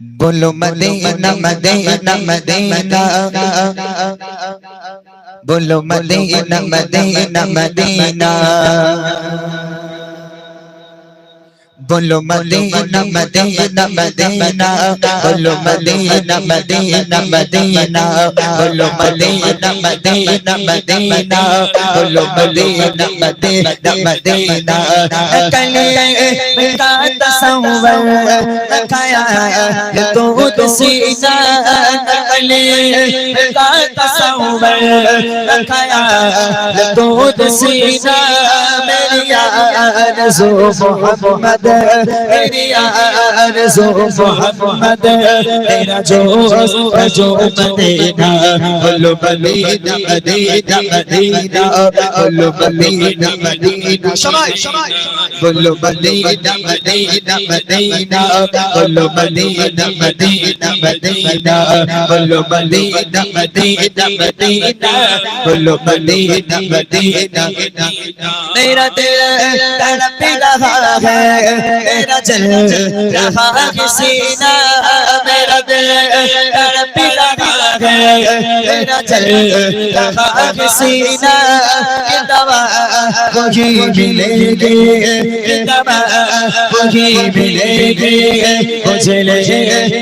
बोलो Medina Medina Medina, बोलो Medina Medina Medina, बोलो मदीना मदीना मदीना, बोलो मदीना मदीना मदीना, बोलो मदीना मदीना मदीना, बोलो मदीना मदीना मदीना। कले का तसव्वुर रखाया है तो सीना, कले का तसव्वुर रखाया है तो सीना। मेरी आरज़ू मोहम्मद, मेरी आरज़ू मोहम्मद, तेरा जो मदीना, बोलो मदीना मदीना मदीना, बोलो मदीना मदीना, बोलो मदीना मदीना मदीना, बोलो मदीना मदीना मदीना, बोलो मदीना मदीना मदीना, बोलो मदीना मदीना। मेरा दिल तड़प रहा है, मेरा चल रहा है सीना, मेरा दिल तड़प रहा है, मेरा चल रहा है सीना। ये दवा वही मिलेगी, ये दवा वही मिलेगी, मुझे ले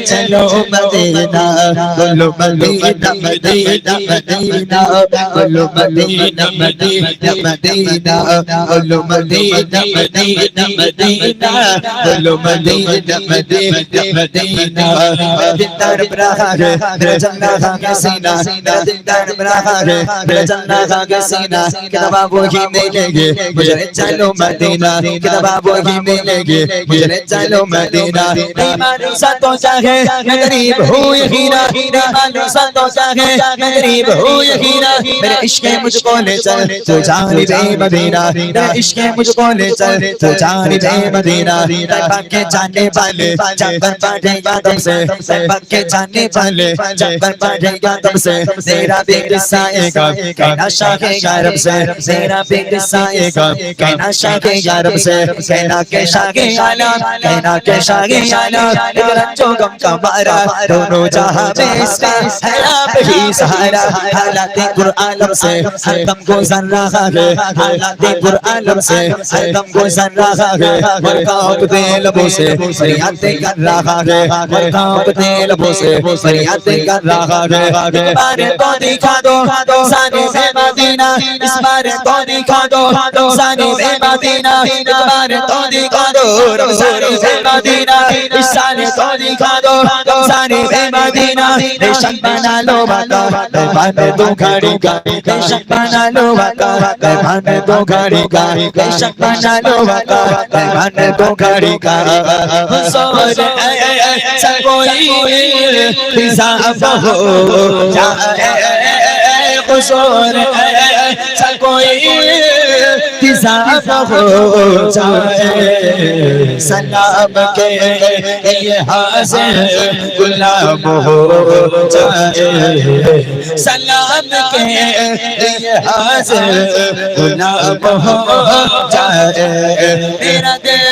चलो मदीना, बोलो मदीना मदीना मदीना, बोलो मदीना मदीना मदीना, बोलो मदीना मदीना मदीना, बोलो मदीना मदीना मदीना। दिलदार रहा है मेरा जन्ना खा के सीना, दिलदार रहा है मेरा जन्ना खा के सीना। किताबा वही मिलेंगे मुझे चलो मदीना, किताबा वही मिलेंगे मुझे चलो मदीना। बेईमानी सा तो चाहे मैं गरीब हूँ यही ना, बेईमानी सा तो चाहे मैं गरीब हूँ यही ना। मेरे इश्क़ मुझको ले चल तू जानिबे मदीना, मेरे इश्क़ मुझको ले चल तू जानिबे मदीना। तैयबा के जाने वाले जाकर बढ़ेगा तुमसे, तैयबा के जाने वाले जाकर बढ़ेगा तुमसे। तेरा भी किस्सा आएगा कहना शाहे यारब से, तेरा भी किस्सा आएगा कहना शाहे यारब से। कहना के शाहे आलम, कहना के शाहे आलम, रंजो गम का मारा दोनों जहां में इसका है आप ही सहारा। हालात कुरआन से हर दम गुज़र रहा है, हालात कुरआन से हर दम गुज़र रहा है। और कांपते लबों से फरियादें कर रहा है, और कांपते लबों से फरियादें कर रहा है। इस बार तो दिखा दो साने में मदीना, इस बार तो दिखा दो साने में मदीना, इस बार तो दिखा दो साने में मदीना, इस साल तो दिखा दो साने में मदीना। रेशम बना लो बाका भाने दो घड़ी का, रेशम बना लो बाका भाने दो घड़ी का, रेशम बना लो बाका भाने दो घड़ी का। हुज़ूर ऐसा कोई ख़िज़ा हो जाए, हुज़ूर ऐसा कोई ख़िज़ा हो जाए। सलाम के ये हाज़िर गुलाम हो जाए, सलाम के ये हाज़िर गुलाम हो जाए। मेरा दिल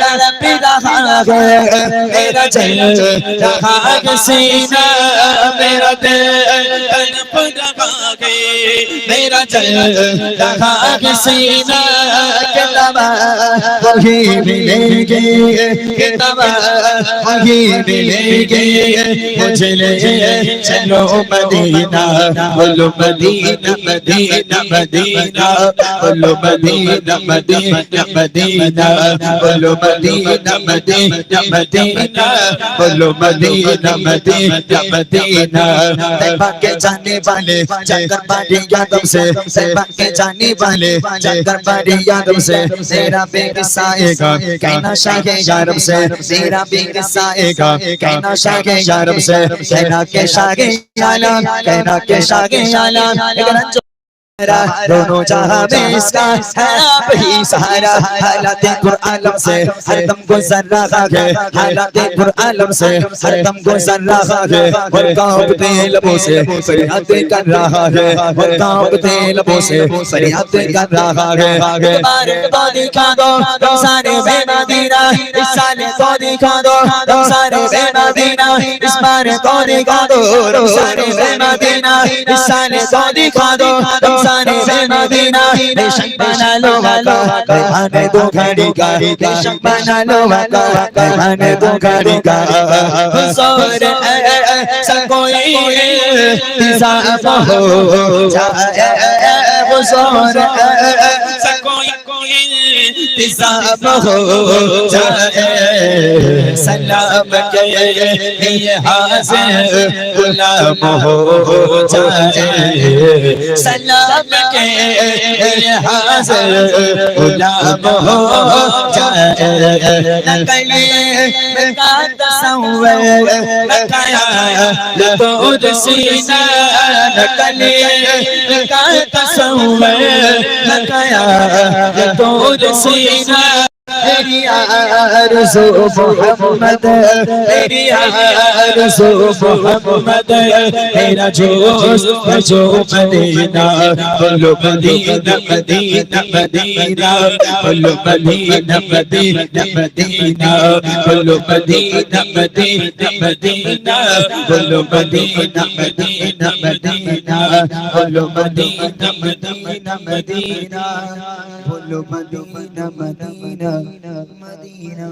तड़प रहा है, मेरा चल रहा है सीना, मेरा दिल तड़प रहा है, मेरा चल रहा है सीना। किताबा वही मिलेगी, किताबा वही मिलेगी, मुझे ले चलो मदीना, बोलो मदीना मदीना मदीना, बोलो मदीना मदीना मदीना, बोलो मदीना मदीना मदीना, बोलो मदीना मदीना मदीना। तैयबा के जाने वाले जाकर बढ़ेगा तुमसे, तैयबा के जाने वाले जाकर बढ़ेगा तुमसे। तेरा भी किस्सा आएगा कहना शाहे यारब से, तेरा भी किस्सा आएगा कहना शाहे यारब से। कहना के शाहे आलम, कहना के शाहे आलम। दोनों जहां में इसका है आप ही सहारा। हालात कुरआलम से हरदम गुजर रहा है, हालात कुरआलम से हरदम गुजर रहा है। और कांपते लबों से फरियाद कर रहा है, और कांपते लबों से फरियाद कर रहा है। एक बार तो दिखा दो तुम सारे बेमदीना, इस साल तो दिखा दो तुम सारे बेमदीना, इस बार तो दिखा दो तुम सारे बेमदीना, इस साल तो दिखा दो तुम सारे बेमदीना। रेशम बना लो वाका रहने दो घड़ी का, रेशम बना लो वाका रहने दो घड़ी का। हुजूर सब कोई हिसाब हो जाए, हुजूर सब कोई हिसाब हो जाए। सलाम के लिए हाजिर गुलाम हो जाए, सलाम के लिए हाजिर गुलाम हो जाए। नकली का तस्वीर लगाया तो सीना, नकली का तस्वीर लगाया तो सीना। मेरी आरज़ू मोहम्मद, मेरी आरज़ू मोहम्मद, मेरा जोश जो मदीना। बोलो मदीना मदीना मदीना, बोलो मदीना मदीना मदीना, बोलो मदीना मदीना मदीना, बोलो मदीना मदीना मदीना, बोलो मदीना मदीना मदीना, बोलो मदीना मदीना मदीना।